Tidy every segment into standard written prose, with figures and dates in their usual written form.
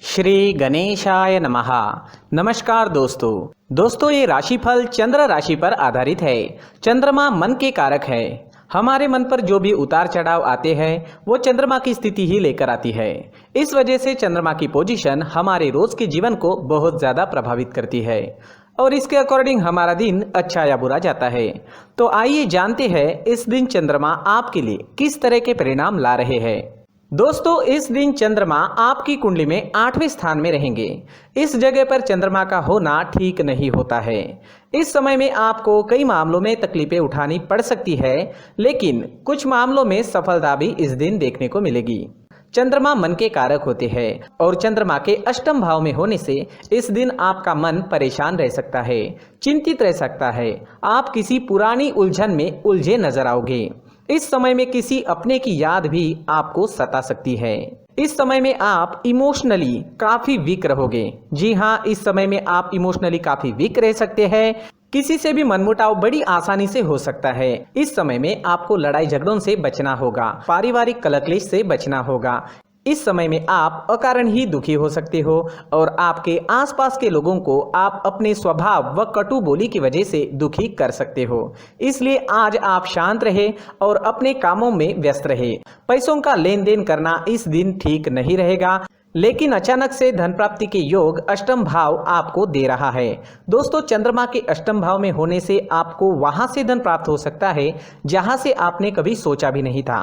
श्री गणेशाय नमः। नमस्कार दोस्तों ये राशिफल चंद्र राशि पर आधारित है। चंद्रमा मन के कारक है। हमारे मन पर जो भी उतार चढ़ाव आते हैं वो चंद्रमा की स्थिति ही लेकर आती है। इस वजह से चंद्रमा की पोजीशन हमारे रोज के जीवन को बहुत ज्यादा प्रभावित करती है और इसके अकॉर्डिंग हमारा दिन अच्छा या बुरा जाता है। तो आइए जानते हैं इस दिन चंद्रमा आपके लिए किस तरह के परिणाम ला रहे हैं। दोस्तों इस दिन चंद्रमा आपकी कुंडली में 8वें स्थान में रहेंगे। इस जगह पर चंद्रमा का होना ठीक नहीं होता है। इस समय में आपको कई मामलों में तकलीफें उठानी पड़ सकती है, लेकिन कुछ मामलों में सफलता भी इस दिन देखने को मिलेगी। चंद्रमा मन के कारक होते हैं और चंद्रमा के अष्टम भाव में होने से इस दिन आपका मन परेशान रह सकता है, चिंतित रह सकता है। आप किसी पुरानी उलझन में उलझे नजर आओगे। इस समय में किसी अपने की याद भी आपको सता सकती है। इस समय में आप इमोशनली काफी वीक रहोगे। जी हाँ, इस समय में आप इमोशनली काफी वीक रह सकते हैं। किसी से भी मनमुटाव बड़ी आसानी से हो सकता है। इस समय में आपको लड़ाई झगड़ों से बचना होगा, पारिवारिक कलह से बचना होगा। इस समय में आप अकारण ही दुखी हो सकते हो और आपके आसपास के लोगों को आप अपने स्वभाव व कटु बोली की वजह से दुखी कर सकते हो। इसलिए आज आप शांत रहे और अपने कामों में व्यस्त रहे। पैसों का लेन देन करना इस दिन ठीक नहीं रहेगा, लेकिन अचानक से धन प्राप्ति के योग अष्टम भाव आपको दे रहा है। दोस्तों चंद्रमा के अष्टम भाव में होने से आपको वहां से धन प्राप्त हो सकता है जहां से आपने कभी सोचा भी नहीं था।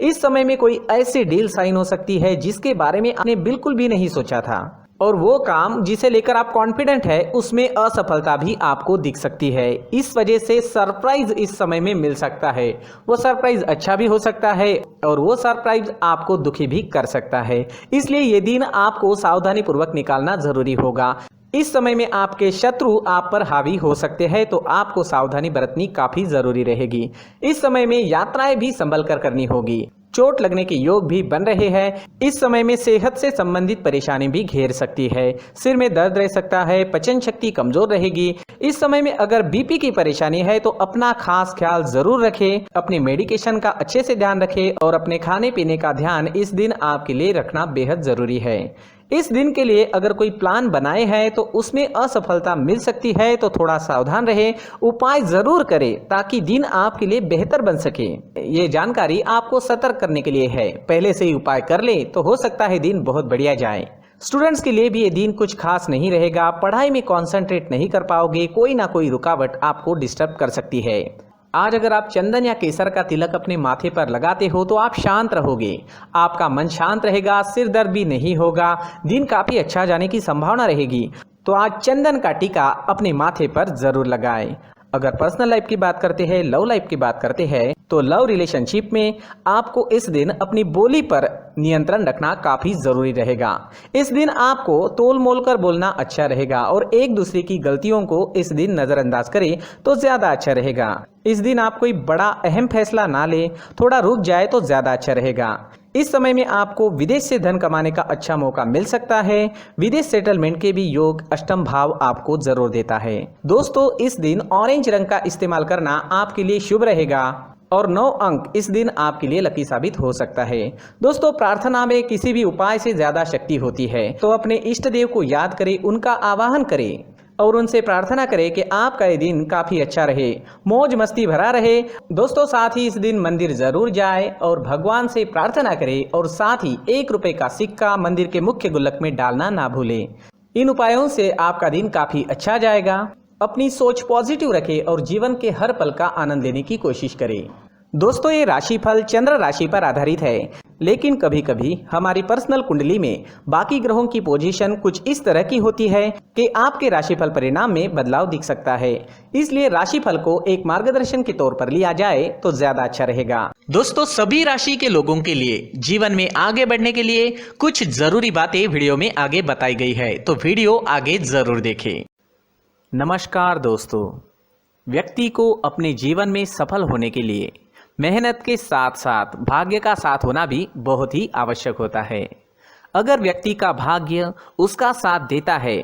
इस समय में कोई ऐसी डील साइन हो सकती है जिसके बारे में आपने बिल्कुल भी नहीं सोचा था और वो काम जिसे लेकर आप कॉन्फिडेंट है उसमें असफलता भी आपको दिख सकती है। इस वजह से सरप्राइज इस समय में मिल सकता है। वो सरप्राइज अच्छा भी हो सकता है और वो सरप्राइज आपको दुखी भी कर सकता है। इसलिए ये दिन आपको सावधानी पूर्वक निकालना जरूरी होगा। इस समय में आपके शत्रु आप पर हावी हो सकते हैं, तो आपको सावधानी बरतनी काफी जरूरी रहेगी। इस समय में यात्राएं भी संभल कर करनी होगी। चोट लगने के योग भी बन रहे हैं। इस समय में सेहत से संबंधित परेशानी भी घेर सकती है। सिर में दर्द रह सकता है, पचन शक्ति कमजोर रहेगी। इस समय में अगर बीपी की परेशानी है तो अपना खास ख्याल जरूर रखें। अपने मेडिकेशन का अच्छे से ध्यान रखें और अपने खाने पीने का ध्यान इस दिन आपके लिए रखना बेहद जरूरी है। इस दिन के लिए अगर कोई प्लान बनाए हैं तो उसमें असफलता मिल सकती है, तो थोड़ा सावधान रहे, उपाय जरूर करें ताकि दिन आपके लिए बेहतर बन सके। ये जानकारी आपको सतर्क करने के लिए है। पहले से ही उपाय कर ले तो हो सकता है दिन बहुत बढ़िया जाए। स्टूडेंट्स के लिए भी ये दिन कुछ खास नहीं रहेगा। पढ़ाई में कॉन्सेंट्रेट नहीं कर पाओगे, कोई ना कोई रुकावट आपको डिस्टर्ब कर सकती है। आज अगर आप चंदन या केसर का तिलक अपने माथे पर लगाते हो तो आप शांत रहोगे, आपका मन शांत रहेगा, सिर दर्द भी नहीं होगा, दिन काफी अच्छा जाने की संभावना रहेगी। तो आज चंदन का टीका अपने माथे पर जरूर लगाएं। अगर पर्सनल लाइफ की बात करते हैं, लव लाइफ की बात करते हैं, तो लव रिलेशनशिप में आपको इस दिन अपनी बोली पर नियंत्रण रखना काफी जरूरी रहेगा। इस दिन आपको तोल मोल कर बोलना अच्छा रहेगा और एक दूसरे की गलतियों को इस दिन नजरअंदाज करें तो ज्यादा अच्छा रहेगा। इस दिन आप कोई बड़ा अहम फैसला ना ले, थोड़ा रुक जाए तो ज्यादा अच्छा रहेगा। इस समय में आपको विदेश से धन कमाने का अच्छा मौका मिल सकता है। विदेश सेटलमेंट के भी योग अष्टम भाव आपको जरूर देता है। दोस्तों इस दिन ऑरेंज रंग का इस्तेमाल करना आपके लिए शुभ रहेगा और 9 अंक इस दिन आपके लिए लकी साबित हो सकता है। दोस्तों प्रार्थना में किसी भी उपाय से ज्यादा शक्ति होती है, तो अपने इष्ट देव को याद करें, उनका आवाहन करें और उनसे प्रार्थना करें कि आपका ये दिन काफी अच्छा रहे, मौज मस्ती भरा रहे। दोस्तों साथ ही इस दिन मंदिर जरूर जाए और भगवान से प्रार्थना करें और साथ ही 1 रुपए का सिक्का मंदिर के मुख्य गुल्लक में डालना ना भूलें। इन उपायों से आपका दिन काफी अच्छा जाएगा। अपनी सोच पॉजिटिव रखें और जीवन के हर पल का आनंद लेने की कोशिश करें। दोस्तों ये राशिफल चंद्र राशि पर आधारित है, लेकिन कभी कभी हमारी पर्सनल कुंडली में बाकी ग्रहों की पोजीशन कुछ इस तरह की होती है कि आपके राशिफल परिणाम में बदलाव दिख सकता है। इसलिए राशिफल को एक मार्गदर्शन के तौर पर लिया जाए तो ज्यादा अच्छा रहेगा। दोस्तों सभी राशि के लोगों के लिए जीवन में आगे बढ़ने के लिए कुछ जरूरी बातें वीडियो में आगे बताई गई है, तो वीडियो आगे जरूर देखें। नमस्कार दोस्तों, व्यक्ति को अपने जीवन में सफल होने के लिए मेहनत के साथ साथ भाग्य का साथ होना भी बहुत ही आवश्यक होता है। अगर व्यक्ति का भाग्य उसका साथ देता है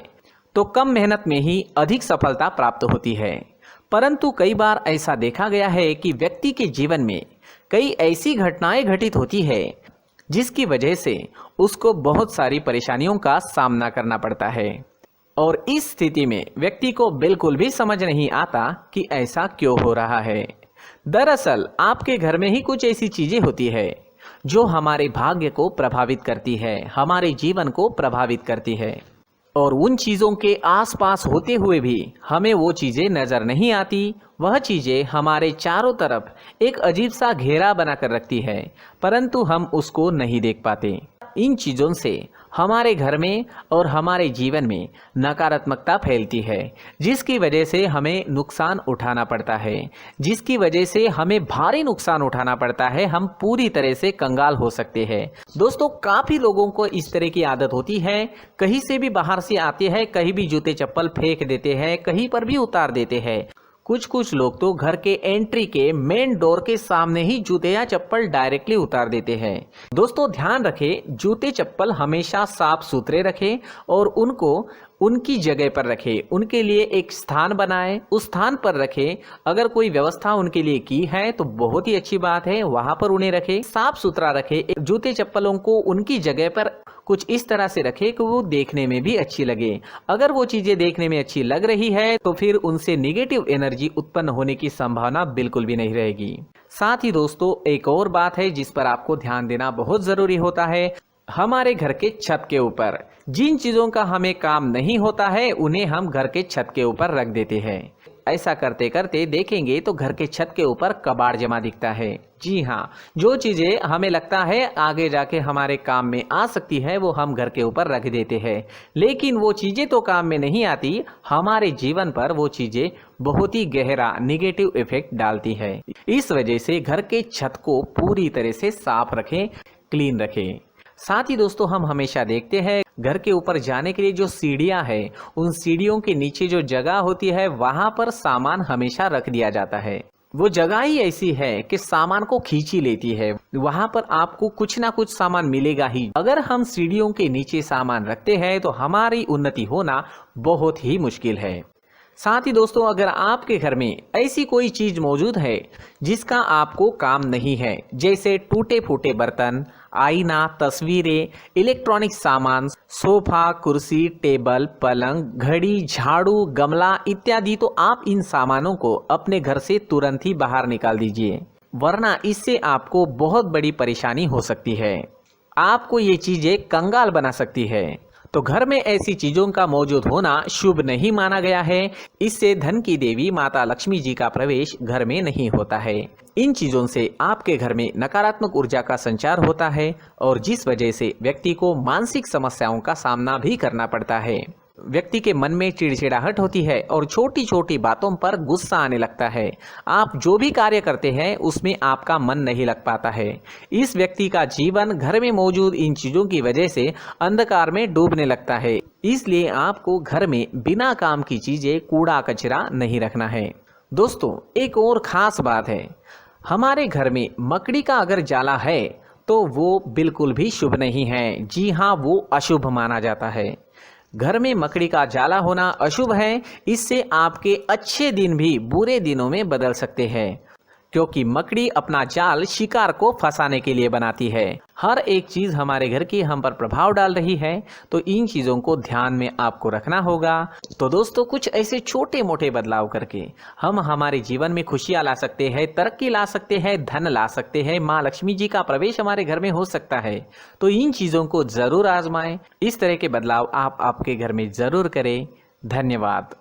तो कम मेहनत में ही अधिक सफलता प्राप्त होती है, परंतु कई बार ऐसा देखा गया है कि व्यक्ति के जीवन में कई ऐसी घटनाएं घटित होती है जिसकी वजह से उसको बहुत सारी परेशानियों का सामना करना पड़ता है। और इस स्थिति में व्यक्ति को बिल्कुल भी समझ नहीं आता कि ऐसा क्यों हो रहा है। दरअसल आपके घर में ही कुछ ऐसी चीजें होती है जो हमारे भाग्य को प्रभावित करती है, हमारे जीवन को प्रभावित करती है, और उन चीज़ों के आसपास होते हुए भी हमें वो चीज़ें नज़र नहीं आती। वह चीज़ें हमारे चारों तरफ एक अजीब सा घेरा बनाकर रखती है, परंतु हम उसको नहीं देख पाते। इन चीज़ों से हमारे घर में और हमारे जीवन में नकारात्मकता फैलती है, जिसकी वजह से हमें नुकसान उठाना पड़ता है, जिसकी वजह से हमें भारी नुकसान उठाना पड़ता है। हम पूरी तरह से कंगाल हो सकते हैं। दोस्तों, काफ़ी लोगों को इस तरह की आदत होती है, कहीं से भी बाहर से आते हैं, कहीं भी जूते चप्पल फेंक देते हैं, कहीं पर भी उतार देते हैं। कुछ लोग तो घर के एंट्री के मेन डोर के सामने ही जूते या चप्पल डायरेक्टली उतार देते हैं। दोस्तों, ध्यान रखें, जूते चप्पल हमेशा साफ सुथरे रखें और उनको उनकी जगह पर रखें। उनके लिए एक स्थान बनाएं, उस स्थान पर रखें। अगर कोई व्यवस्था उनके लिए की है तो बहुत ही अच्छी बात है, वहां पर उन्हें रखें, साफ सुथरा रखें। जूते चप्पलों को उनकी जगह पर कुछ इस तरह से रखें कि वो देखने में भी अच्छी लगे। अगर वो चीजें देखने में अच्छी लग रही है तो फिर उनसे निगेटिव एनर्जी उत्पन्न होने की संभावना बिल्कुल भी नहीं रहेगी। साथ ही दोस्तों, एक और बात है जिस पर आपको ध्यान देना बहुत जरूरी होता है। हमारे घर के छत के ऊपर जिन चीजों का हमें काम नहीं होता है उन्हें हम घर के छत के ऊपर रख देते हैं। ऐसा करते करते देखेंगे तो घर के छत के ऊपर कबाड़ जमा दिखता है। जी हाँ, जो चीजें हमें लगता है आगे जाके हमारे काम में आ सकती है वो हम घर के ऊपर रख देते हैं, लेकिन वो चीजें तो काम में नहीं आती, हमारे जीवन पर वो चीजें बहुत ही गहरा निगेटिव इफेक्ट डालती है। इस वजह से घर के छत को पूरी तरह से साफ रखें, क्लीन रखें। साथ ही दोस्तों, हम हमेशा देखते हैं घर के ऊपर जाने के लिए जो सीढ़ियां हैं, उन सीढ़ियों के नीचे जो जगह होती है वहां पर सामान हमेशा रख दिया जाता है। वो जगह ही ऐसी है कि सामान को खींची लेती है, वहां पर आपको कुछ ना कुछ सामान मिलेगा ही। अगर हम सीढ़ियों के नीचे सामान रखते हैं तो हमारी उन्नति होना बहुत ही मुश्किल है। साथ ही दोस्तों, अगर आपके घर में ऐसी कोई चीज मौजूद है जिसका आपको काम नहीं है, जैसे टूटे फूटे बर्तन, आईना, तस्वीरें, इलेक्ट्रॉनिक सामान, सोफा, कुर्सी, टेबल, पलंग, घड़ी, झाड़ू, गमला इत्यादि, तो आप इन सामानों को अपने घर से तुरंत ही बाहर निकाल दीजिए, वरना इससे आपको बहुत बड़ी परेशानी हो सकती है। आपको ये चीजें कंगाल बना सकती है। तो घर में ऐसी चीजों का मौजूद होना शुभ नहीं माना गया है। इससे धन की देवी माता लक्ष्मी जी का प्रवेश घर में नहीं होता है। इन चीजों से आपके घर में नकारात्मक ऊर्जा का संचार होता है और जिस वजह से व्यक्ति को मानसिक समस्याओं का सामना भी करना पड़ता है। व्यक्ति के मन में चिड़चिड़ाहट होती है और छोटी छोटी बातों पर गुस्सा आने लगता है। आप जो भी कार्य करते हैं उसमें आपका मन नहीं लग पाता है। इस व्यक्ति का जीवन घर में मौजूद इन चीजों की वजह से अंधकार में डूबने लगता है। इसलिए आपको घर में बिना काम की चीजें, कूड़ा कचरा नहीं रखना है। दोस्तों, एक और खास बात है, हमारे घर में मकड़ी का अगर जाला है तो वो बिल्कुल भी शुभ नहीं है। जी हाँ, वो अशुभ माना जाता है। घर में मकड़ी का जाला होना अशुभ है। इससे आपके अच्छे दिन भी बुरे दिनों में बदल सकते हैं, क्योंकि मकड़ी अपना जाल शिकार को फंसाने के लिए बनाती है। हर एक चीज हमारे घर की हम पर प्रभाव डाल रही है, तो इन चीजों को ध्यान में आपको रखना होगा। तो दोस्तों, कुछ ऐसे छोटे मोटे बदलाव करके हम हमारे जीवन में खुशियां ला सकते हैं, तरक्की ला सकते हैं, धन ला सकते हैं, माँ लक्ष्मी जी का प्रवेश हमारे घर में हो सकता है। तो इन चीजों को जरूर आजमाएं। इस तरह के बदलाव आप आपके घर में जरूर करें। धन्यवाद।